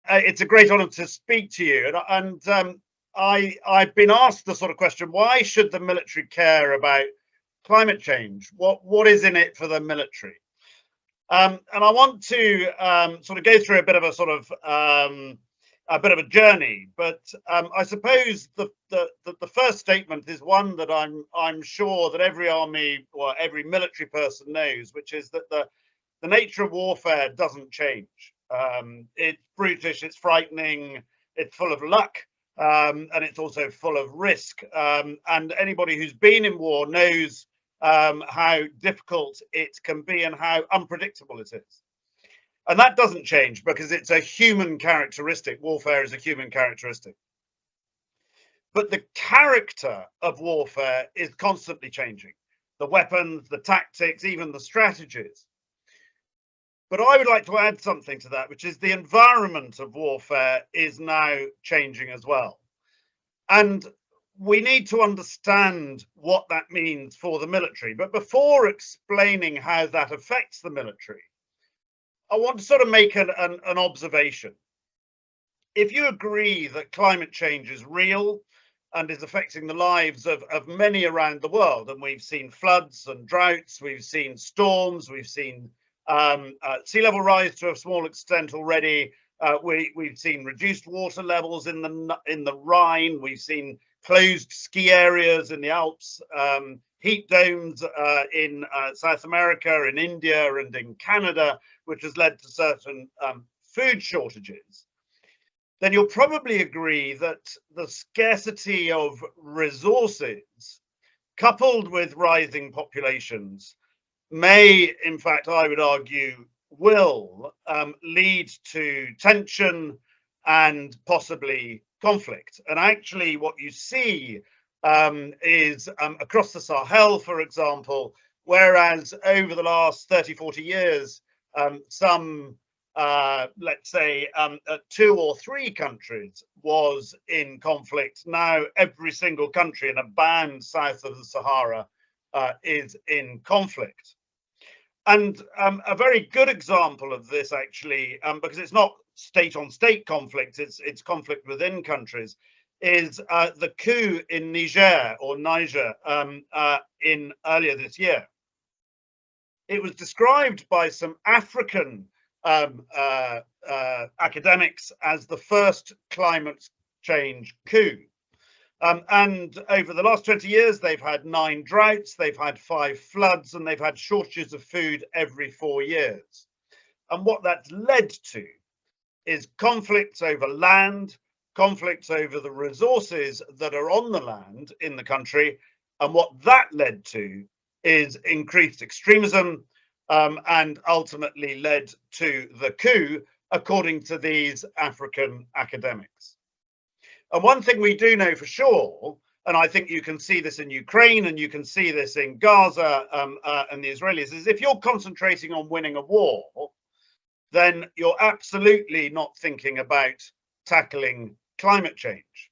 It's a great honour to speak to you. I've been asked the sort of question: why should the military care about climate change? What is in it for the military? And I want to sort of go through a bit of a sort of a bit of a journey. But I suppose the first statement is one that I'm sure that every army or every military person knows, which is that the nature of warfare doesn't change. It's brutish, it's frightening, it's full of luck, and it's also full of risk. And anybody who's been in war knows how difficult it can be and how unpredictable it is. And that doesn't change because it's a human characteristic. Warfare is a human characteristic. But the character of warfare is constantly changing. The weapons, the tactics, even the strategies. But I would like to add something to that, which is the environment of warfare is now changing as well. And we need to understand what that means for the military. But before explaining how that affects the military, I want to sort of make an observation. If you agree that climate change is real and is affecting the lives of many around the world, and we've seen floods and droughts, we've seen storms, we've seen sea level rise to a small extent already. We've seen reduced water levels in the Rhine. We've seen closed ski areas in the Alps, heat domes in South America, in India, and in Canada, which has led to certain food shortages. Then you'll probably agree that the scarcity of resources, coupled with rising populations, may, in fact, I would argue, will lead to tension and possibly conflict. And actually what you see is across the Sahel, for example, whereas over the last 30, 40 years, some, let's say, 2 or 3 countries was in conflict. Now every single country in a band south of the Sahara is in conflict. And a very good example of this, actually, because it's not state-on-state conflict, it's conflict within countries, is the coup in Niger in earlier this year. It was described by some African academics as the first climate change coup. And over the last 20 years, they've had 9 droughts, they've had 5 floods, and they've had shortages of food every 4 years. And what that's led to is conflicts over land, conflicts over the resources that are on the land in the country. And what that led to is increased extremism and ultimately led to the coup, according to these African academics. And one thing we do know for sure, and I think you can see this in Ukraine and you can see this in Gaza and the Israelis, is if you're concentrating on winning a war, then you're absolutely not thinking about tackling climate change.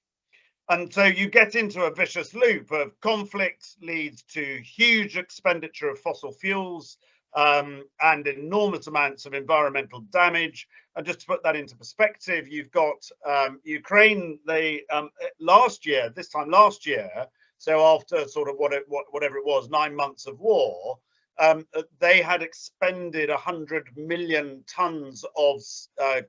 And so you get into a vicious loop of conflict leads to huge expenditure of fossil fuels and enormous amounts of environmental damage. And just to put that into perspective, you've got Ukraine, they this time last year, so after sort of whatever it was, 9 months of war, they had expended 100 million tons of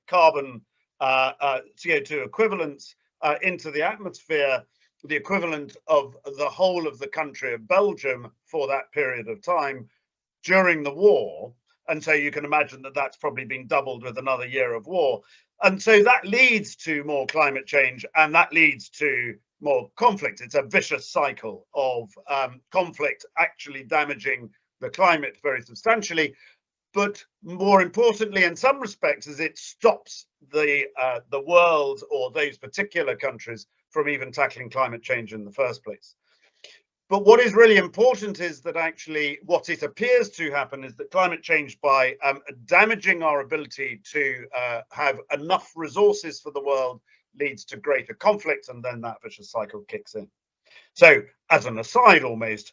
carbon CO2 equivalents into the atmosphere, the equivalent of the whole of the country of Belgium for that period of time during the war. And so you can imagine that that's probably been doubled with another year of war. And so that leads to more climate change, and that leads to more conflict. It's a vicious cycle of conflict actually damaging the climate very substantially. But more importantly, in some respects, is it stops the world or those particular countries from even tackling climate change in the first place. But what is really important is that actually what it appears to happen is that climate change, by damaging our ability to have enough resources for the world, leads to greater conflict, and then that vicious cycle kicks in. So as an aside, almost,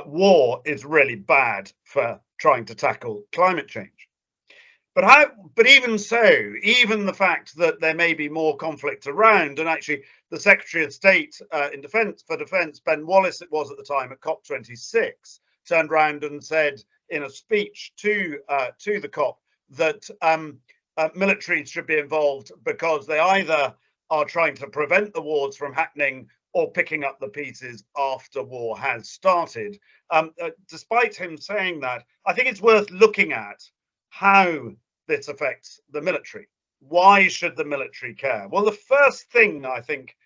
war is really bad for trying to tackle climate change. But even so, even the fact that there may be more conflict around, and actually the Secretary of State in Defence for Defence, Ben Wallace, it was at the time at COP26, turned around and said in a speech to the COP that militaries should be involved because they either are trying to prevent the wars from happening or picking up the pieces after war has started. Despite him saying that, I think it's worth looking at how this affects the military. Why should the military care? Well, the first thing I think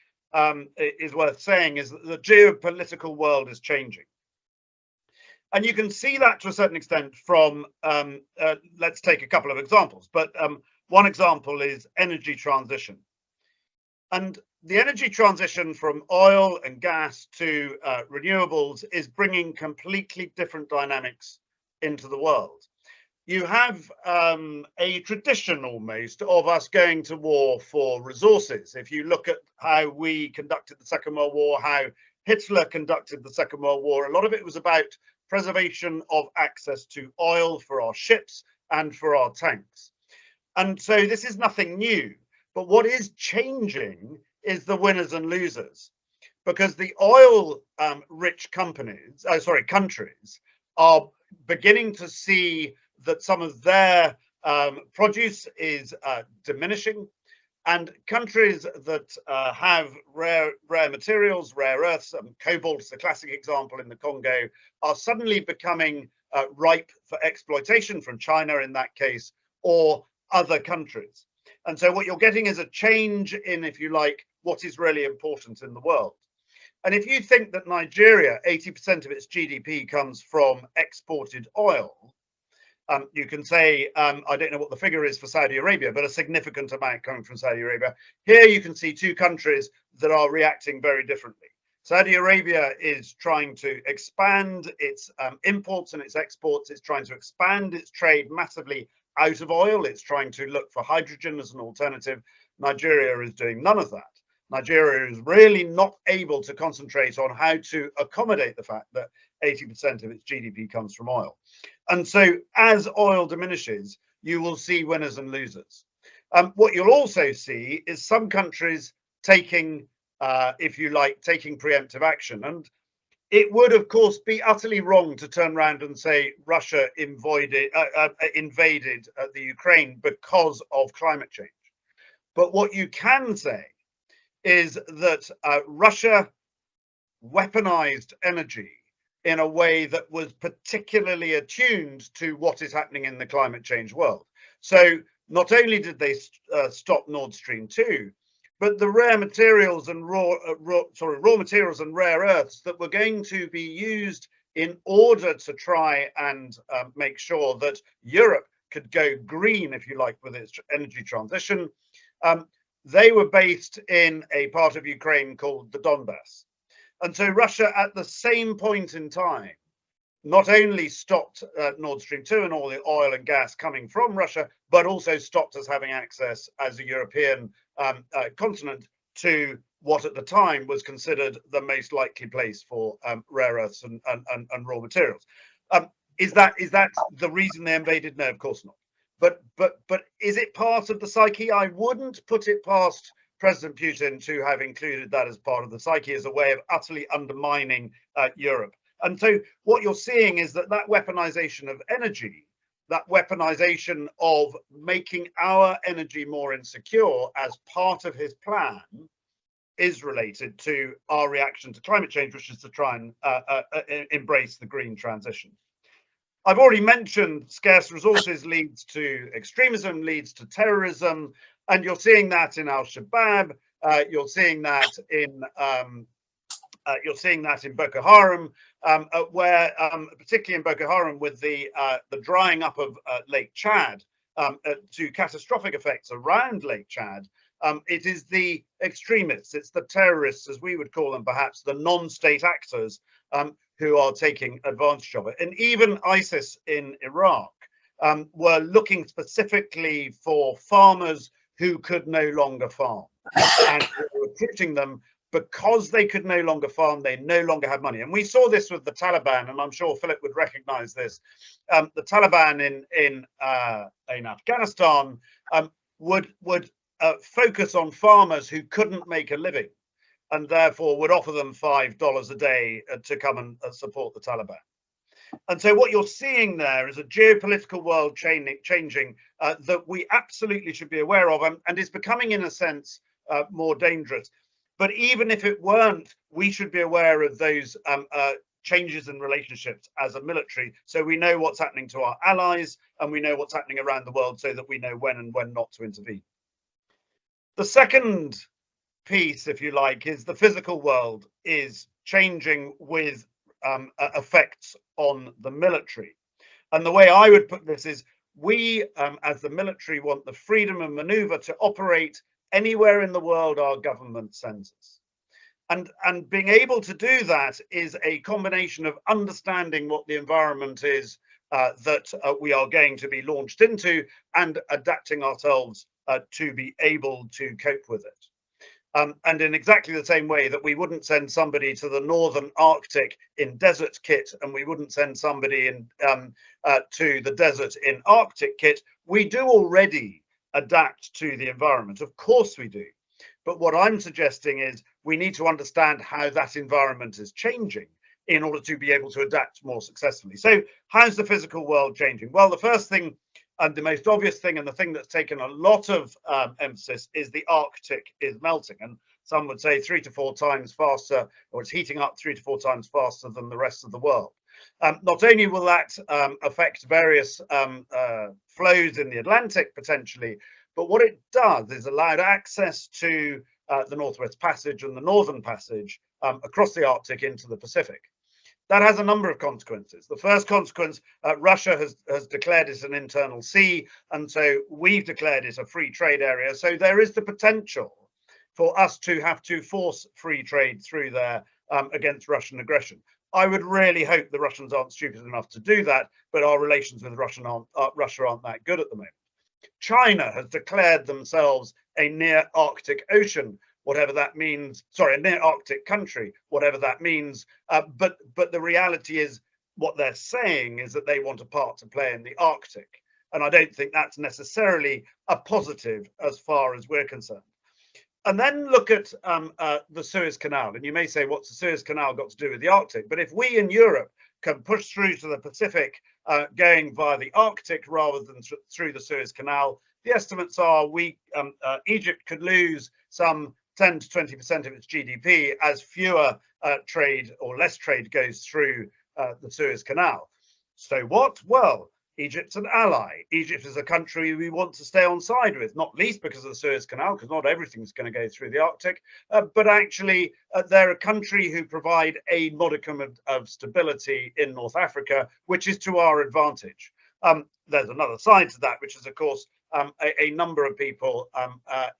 is worth saying is that the geopolitical world is changing. And you can see that to a certain extent from, let's take a couple of examples, but one example is energy transition. And the energy transition from oil and gas to renewables is bringing completely different dynamics into the world. You have a tradition almost of us going to war for resources. If you look at how we conducted the Second World War, how Hitler conducted the Second World War, a lot of it was about preservation of access to oil for our ships and for our tanks. And so this is nothing new. But what is changing is the winners and losers, because the oil rich countries are beginning to see that some of their produce is diminishing, and countries that have rare materials, rare earths, cobalt is the classic example in the Congo, are suddenly becoming ripe for exploitation from China in that case, or other countries. And so what you're getting is a change in, if you like, what is really important in the world. And if you think that Nigeria, 80% of its GDP comes from exported oil, you can say, I don't know what the figure is for Saudi Arabia, but a significant amount coming from Saudi Arabia. Here you can see two countries that are reacting very differently. Saudi Arabia is trying to expand its imports and its exports. It's trying to expand its trade massively out of oil. It's trying to look for hydrogen as an alternative. Nigeria is doing none of that. Nigeria is really not able to concentrate on how to accommodate the fact that 80% of its GDP comes from oil. And so as oil diminishes, you will see winners and losers. What you'll also see is some countries taking, if you like, taking preemptive action. And it would, of course, be utterly wrong to turn around and say Russia invaded the Ukraine because of climate change. But what you can say is that Russia weaponized energy in a way that was particularly attuned to what is happening in the climate change world. So not only did they stop Nord Stream 2, but the rare materials and raw materials and rare earths that were going to be used in order to try and make sure that Europe could go green, if you like, with its energy transition, they were based in a part of Ukraine called the Donbass. And so Russia, at the same point in time, not only stopped Nord Stream 2 and all the oil and gas coming from Russia, but also stopped us having access as a European continent to what at the time was considered the most likely place for rare earths and raw materials. Is that the reason they invaded? No, of course not. But is it part of the psyche? I wouldn't put it past President Putin to have included that as part of the psyche, as a way of utterly undermining Europe. And so what you're seeing is that weaponization of energy, that weaponization of making our energy more insecure as part of his plan, is related to our reaction to climate change, which is to try and embrace the green transition. I've already mentioned scarce resources leads to extremism, leads to terrorism, and you're seeing that in Al-Shabaab. You're seeing that in Boko Haram, where particularly in Boko Haram, with the drying up of Lake Chad to catastrophic effects around Lake Chad. It is the extremists, it's the terrorists, as we would call them, perhaps the non-state actors who are taking advantage of it. And even ISIS in Iraq were looking specifically for farmers who could no longer farm and recruiting them because they could no longer farm, they no longer had money. And we saw this with the Taliban, and I'm sure Philip would recognize this. The Taliban in Afghanistan would focus on farmers who couldn't make a living, and therefore would offer them $5 a day to come and support the Taliban. And so what you're seeing there is a geopolitical world changing that we absolutely should be aware of, and is becoming, in a sense, more dangerous. But even if it weren't, we should be aware of those changes in relationships as a military, so we know what's happening to our allies, and we know what's happening around the world, so that we know when and when not to intervene. The second piece, if you like, is the physical world is changing with effects on the military. And the way I would put this is, we as the military want the freedom of maneuver to operate anywhere in the world our government sends us. And being able to do that is a combination of understanding what the environment is that we are going to be launched into, and adapting ourselves to be able to cope with it. And in exactly the same way that we wouldn't send somebody to the northern Arctic in desert kit, and we wouldn't send somebody in to the desert in Arctic kit, we do already adapt to the environment. Of course we do. But what I'm suggesting is we need to understand how that environment is changing in order to be able to adapt more successfully. So how's the physical world changing? Well, the first thing, and the most obvious thing, and the thing that's taken a lot of emphasis, is the Arctic is melting. And some would say 3 to 4 times faster, or it's heating up 3 to 4 times faster than the rest of the world. Not only will that affect various flows in the Atlantic potentially, but what it does is allow access to the Northwest Passage and the Northern Passage across the Arctic into the Pacific. That has a number of consequences. The first consequence, Russia has declared it an internal sea, and so we've declared it a free trade area. So there is the potential for us to have to force free trade through there against Russian aggression. I would really hope the Russians aren't stupid enough to do that, but our relations with Russia aren't that good at the moment. China has declared themselves a near Arctic ocean, whatever that means. Sorry, a near Arctic country, whatever that means. But the reality is, what they're saying is that they want a part to play in the Arctic. And I don't think that's necessarily a positive as far as we're concerned. And then look at the Suez Canal. And you may say, what's the Suez Canal got to do with the Arctic? But if we in Europe can push through to the Pacific going via the Arctic rather than through the Suez Canal, the estimates are Egypt could lose some 10 to 20% of its GDP as fewer trade or less trade goes through the Suez Canal. So what? Well, Egypt's an ally. Egypt is a country we want to stay on side with, not least because of the Suez Canal, because not everything's going to go through the Arctic, but actually they're a country who provide a modicum of stability in North Africa, which is to our advantage. There's another side to that, which is, of course, a number of people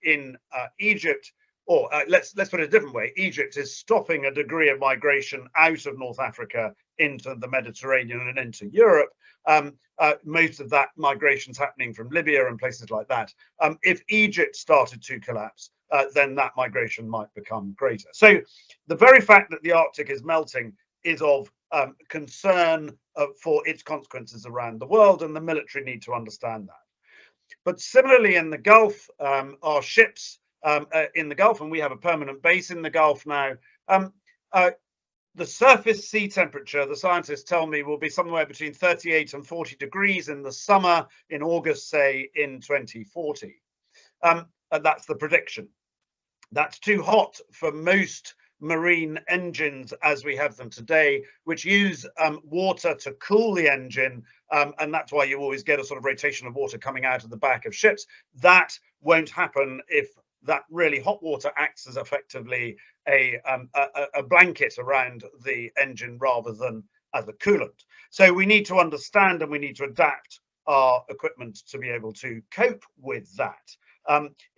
in Egypt, or let's put it a different way. Egypt is stopping a degree of migration out of North Africa into the Mediterranean and into Europe. Most of that migration is happening from Libya and places like that. If Egypt started to collapse, then that migration might become greater. So the very fact that the Arctic is melting is of concern for its consequences around the world, and the military need to understand that. But similarly in the Gulf, our ships in the Gulf, and we have a permanent base in the Gulf now, the surface sea temperature, the scientists tell me, will be somewhere between 38 and 40 degrees in the summer, in August, say, in 2040. And that's the prediction. That's too hot for most marine engines as we have them today, which use water to cool the engine. And that's why you always get a sort of rotation of water coming out of the back of ships. That won't happen if that really hot water acts as effectively a blanket around the engine rather than as a coolant. So we need to understand and we need to adapt our equipment to be able to cope with that.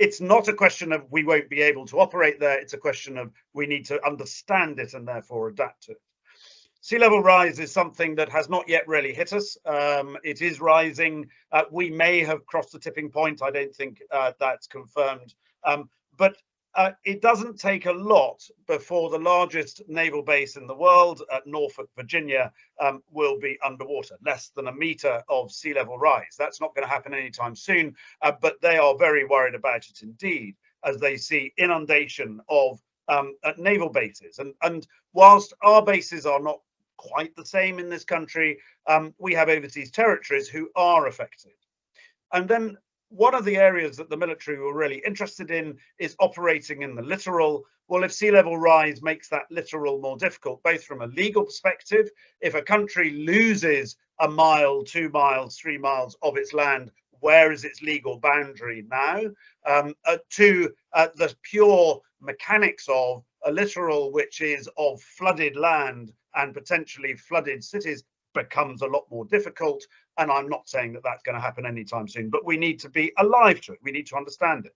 It's not a question of we won't be able to operate there. It's a question of we need to understand it and therefore adapt to it. Sea level rise is something that has not yet really hit us. It is rising. We may have crossed the tipping point. I don't think that's confirmed. But it doesn't take a lot before the largest naval base in the world at Norfolk, Virginia, will be underwater, less than a meter of sea level rise. That's not going to happen anytime soon, but they are very worried about it indeed, as they see inundation of naval bases. And whilst our bases are not quite the same in this country, we have overseas territories who are affected. And then one of the areas that the military were really interested in is operating in the littoral. Well, if sea level rise makes that littoral more difficult, both from a legal perspective, if a country loses a mile, 2 miles, 3 miles of its land, where is its legal boundary now? To the pure mechanics of a littoral, which is of flooded land and potentially flooded cities, becomes a lot more difficult. And I'm not saying that that's going to happen anytime soon, but we need to be alive to it. We need to understand it.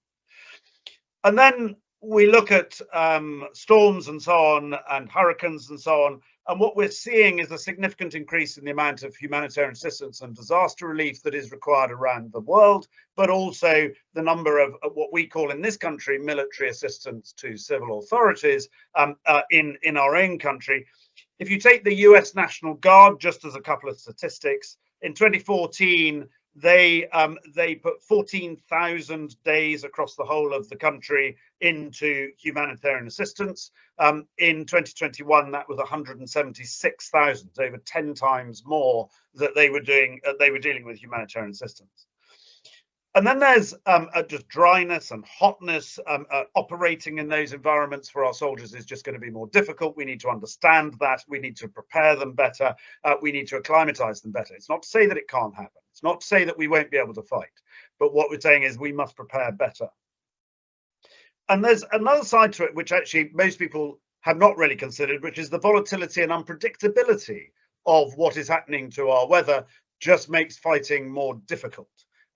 And then we look at storms and so on, and hurricanes and so on. And what we're seeing is a significant increase in the amount of humanitarian assistance and disaster relief that is required around the world, but also the number of what we call in this country military assistance to civil authorities in our own country. If you take the US National Guard, just as a couple of statistics, in 2014, they put 14,000 days across the whole of the country into humanitarian assistance. In 2021, that was 176,000, over 10 times more that they were dealing with humanitarian assistance. And then there's just dryness and hotness. Operating in those environments for our soldiers is just going to be more difficult. We need to understand that. We need to prepare them better. We need to acclimatize them better. It's not to say that it can't happen. It's not to say that we won't be able to fight. But what we're saying is we must prepare better. And there's another side to it, which actually most people have not really considered, which is the volatility and unpredictability of what is happening to our weather just makes fighting more difficult.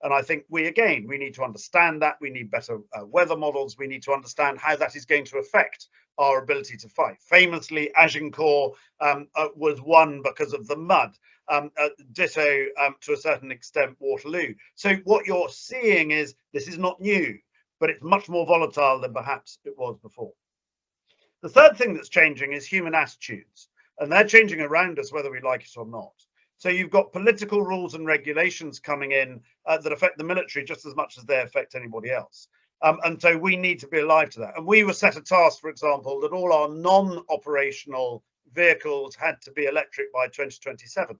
And I think we need to understand that. We need better weather models. We need to understand how that is going to affect our ability to fight. Famously, Agincourt was won because of the mud. Ditto, to a certain extent, Waterloo. So what you're seeing is this is not new, but it's much more volatile than perhaps it was before. The third thing that's changing is human attitudes, and they're changing around us whether we like it or not. So you've got political rules and regulations coming in that affect the military just as much as they affect anybody else. And so we need to be alive to that. And we were set a task, for example, that all our non-operational vehicles had to be electric by 2027.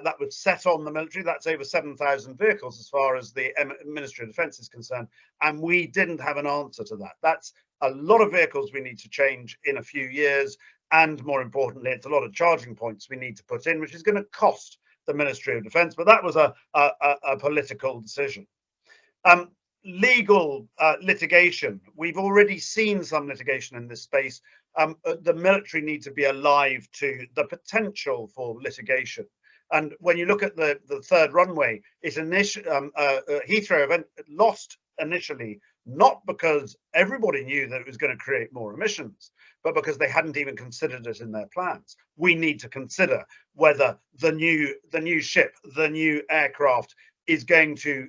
That was set on the military. That's over 7,000 vehicles as far as the Ministry of Defence is concerned. And we didn't have an answer to that. That's a lot of vehicles we need to change in a few years. And more importantly, it's a lot of charging points we need to put in, which is going to cost the Ministry of Defence. But that was a political decision. Legal litigation. We've already seen some litigation in this space. The military need to be alive to the potential for litigation. And when you look at the third runway, Heathrow event lost initially, not because everybody knew that it was going to create more emissions, but because they hadn't even considered it in their plans. We need to consider whether the new ship, the new aircraft is going to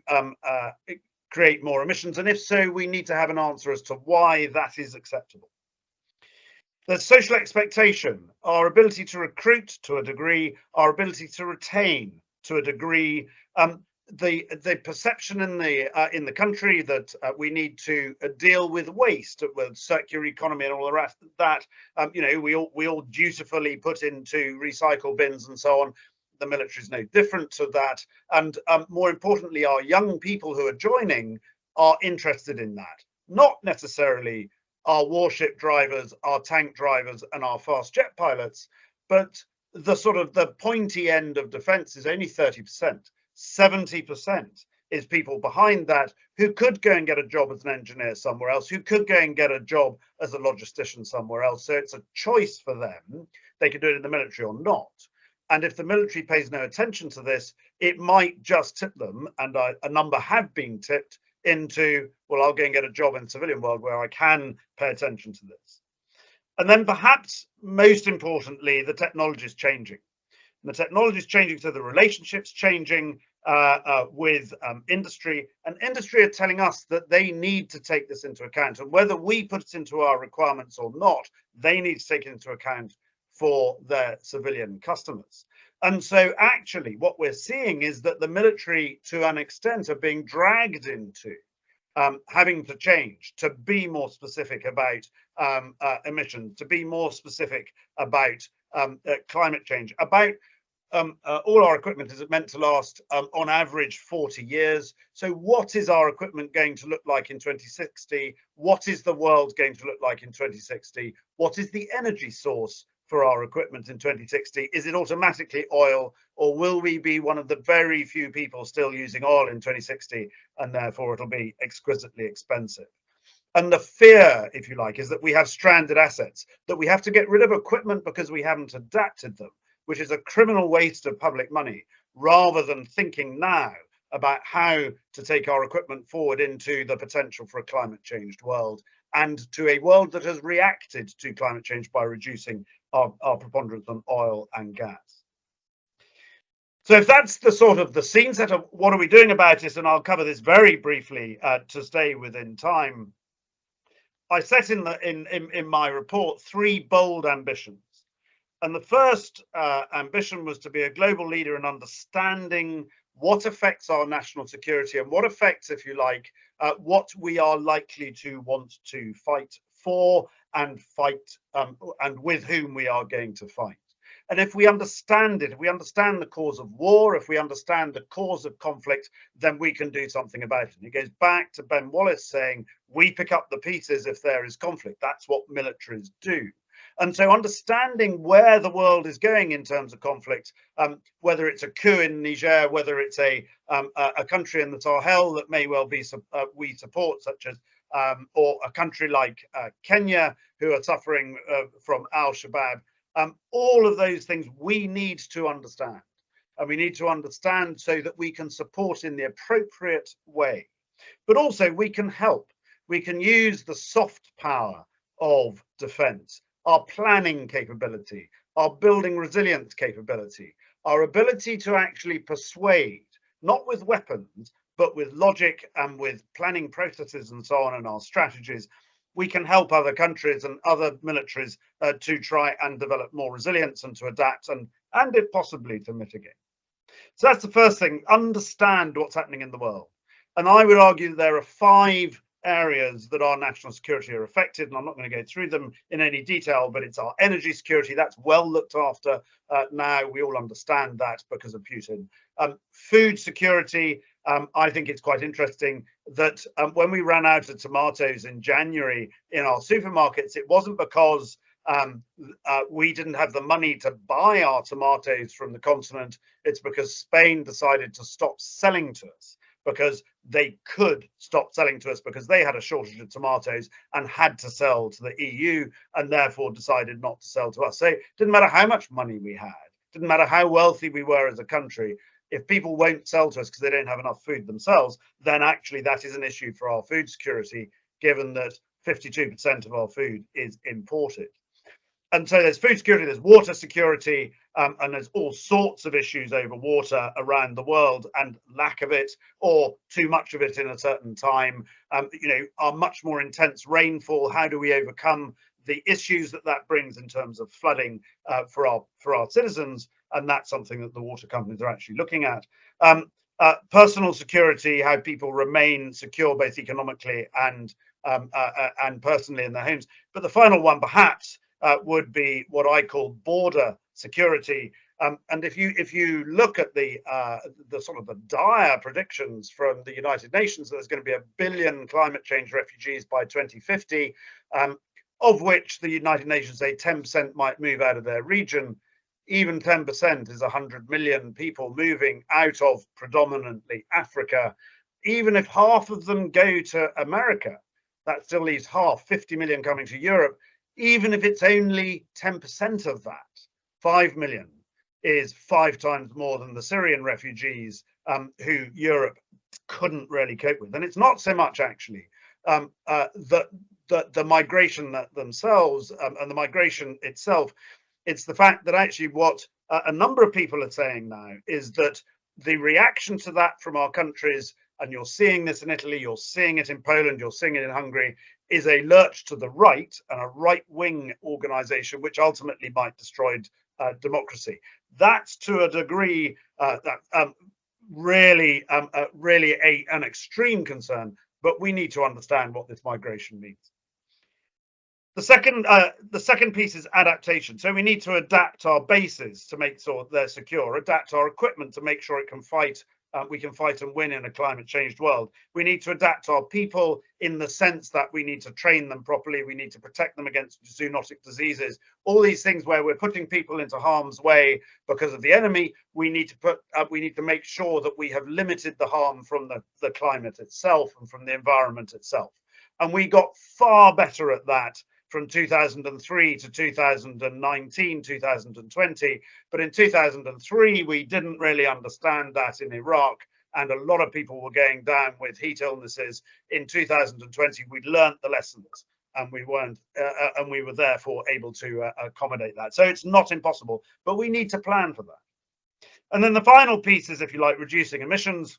create more emissions. And if so, we need to have an answer as to why that is acceptable. There's social expectation, our ability to recruit to a degree, our ability to retain to a degree, the perception in the country that we need to deal with waste, with circular economy and all the rest of that. We all dutifully put into recycle bins and so on. The military is no different to that. And more importantly, our young people who are joining are interested in that, not necessarily our warship drivers, our tank drivers, and our fast jet pilots, but the pointy end of defence is only 30%. 70% is people behind that who could go and get a job as an engineer somewhere else, who could go and get a job as a logistician somewhere else. So it's a choice for them. They can do it in the military or not. And if the military pays no attention to this, it might just tip them, and a number have been tipped into, well, I'll go and get a job in the civilian world where I can pay attention to this. And then perhaps most importantly, the technology is changing. And the technology is changing, so the relationship's changing. with industry, and industry are telling us that they need to take this into account, and whether we put it into our requirements or not, they need to take it into account for their civilian customers. And so actually what we're seeing is that the military, to an extent, are being dragged into having to change, to be more specific about emissions, to be more specific about climate change, about all our equipment is meant to last on average 40 years. So what is our equipment going to look like in 2060? What is the world going to look like in 2060? What is the energy source for our equipment in 2060? Is it automatically oil, or will we be one of the very few people still using oil in 2060, and therefore it'll be exquisitely expensive? And the fear, if you like, is that we have stranded assets, that we have to get rid of equipment because we haven't adapted them, which is a criminal waste of public money, rather than thinking now about how to take our equipment forward into the potential for a climate changed world, and to a world that has reacted to climate change by reducing our preponderance on oil and gas. So if that's the sort of the scene set of what are we doing about it, and I'll cover this very briefly to stay within time. I set in my report 3 bold ambitions. And the first ambition was to be a global leader in understanding what affects our national security, and what affects, if you like, what we are likely to want to fight for, and fight and with whom we are going to fight. And if we understand it, if we understand the cause of war, if we understand the cause of conflict, then we can do something about it. And it goes back to Ben Wallace saying, we pick up the pieces if there is conflict. That's what militaries do. And so understanding where the world is going in terms of conflict, whether it's a coup in Niger, whether it's a country in the Sahel that may well be we support, such as or a country like Kenya, who are suffering from al-Shabaab, all of those things we need to understand. And we need to understand so that we can support in the appropriate way. But also we can help. We can use the soft power of defense, our planning capability, our building resilience capability, our ability to actually persuade, not with weapons, but with logic and with planning processes and so on, and our strategies. We can help other countries and other militaries to try and develop more resilience and to adapt and if possibly to mitigate. So that's the first thing, understand what's happening in the world. And I would argue that there are 5 areas that our national security are affected, and I'm not going to go through them in any detail, but it's our energy security. That's well looked after now. We all understand that because of Putin. Food security, I think it's quite interesting that when we ran out of tomatoes in January in our supermarkets, it wasn't because we didn't have the money to buy our tomatoes from the continent. It's because Spain decided to stop selling to us, because they could stop selling to us because they had a shortage of tomatoes and had to sell to the EU, and therefore decided not to sell to us. So it didn't matter how much money we had, didn't matter how wealthy we were as a country. If people won't sell to us because they don't have enough food themselves, then actually that is an issue for our food security, given that 52% of our food is imported. And so there's food security, there's water security, and there's all sorts of issues over water around the world, and lack of it or too much of it in a certain time. Our much more intense rainfall. How do we overcome the issues that brings in terms of flooding for our citizens? And that's something that the water companies are actually looking at. Personal security, how people remain secure both economically and personally in their homes. But the final one, perhaps, would be what I call border security. And if you look at the sort of the dire predictions from the United Nations, there's going to be 1 billion climate change refugees by 2050, of which the United Nations say 10% might move out of their region. Even 10% is 100 million people moving out of predominantly Africa. Even if half of them go to America, that still leaves half, 50 million coming to Europe. Even if it's only 10% of that, 5 million is 5 times more than the Syrian refugees who Europe couldn't really cope with. And it's not so much actually the migration themselves and the migration itself. It's the fact that actually what a number of people are saying now is that the reaction to that from our countries, and you're seeing this in Italy, you're seeing it in Poland, you're seeing it in Hungary, is a lurch to the right and a right-wing organization, which ultimately might destroy democracy. That's to a degree really an extreme concern, but we need to understand what this migration means. The second piece is adaptation. So we need to adapt our bases to make sure they're secure, adapt our equipment to make sure it can fight. We can fight and win in a climate changed world. We need to adapt our people in the sense that we need to train them properly. We need to protect them against zoonotic diseases. All these things where we're putting people into harm's way because of the enemy. We need to make sure that we have limited the harm from the climate itself and from the environment itself. And we got far better at that from 2003 to 2019, 2020. But in 2003, we didn't really understand that in Iraq, and a lot of people were going down with heat illnesses. In 2020, we learned the lessons, and we were therefore able to accommodate that. So it's not impossible, but we need to plan for that. And then the final piece is, if you like, reducing emissions.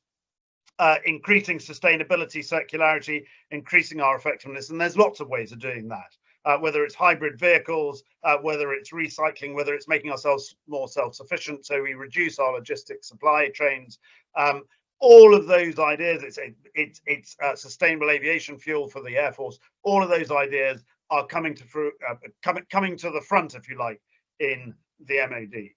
Increasing sustainability, circularity, increasing our effectiveness. And there's lots of ways of doing that, whether it's hybrid vehicles, whether it's recycling, whether it's making ourselves more self-sufficient, so we reduce our logistics supply chains. All of those ideas, it's sustainable aviation fuel for the Air Force. All of those ideas are coming to the front, if you like, in the MOD.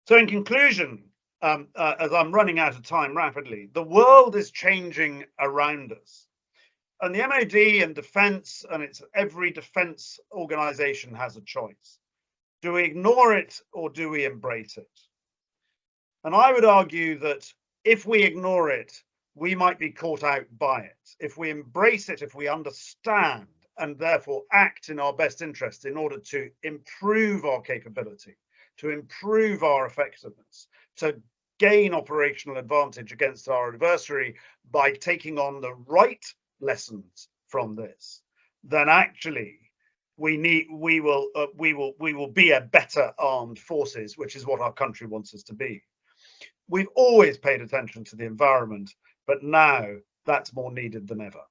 So in conclusion, as I'm running out of time rapidly, the world is changing around us. And the MOD and defense, and every defense organization has a choice. Do we ignore it or do we embrace it? And I would argue that if we ignore it, we might be caught out by it. If we embrace it, if we understand and therefore act in our best interest in order to improve our capability, to improve our effectiveness, to gain operational advantage against our adversary by taking on the right lessons from this, then actually we will be a better armed forces, which is what our country wants us to be. We've always paid attention to the environment, but now that's more needed than ever.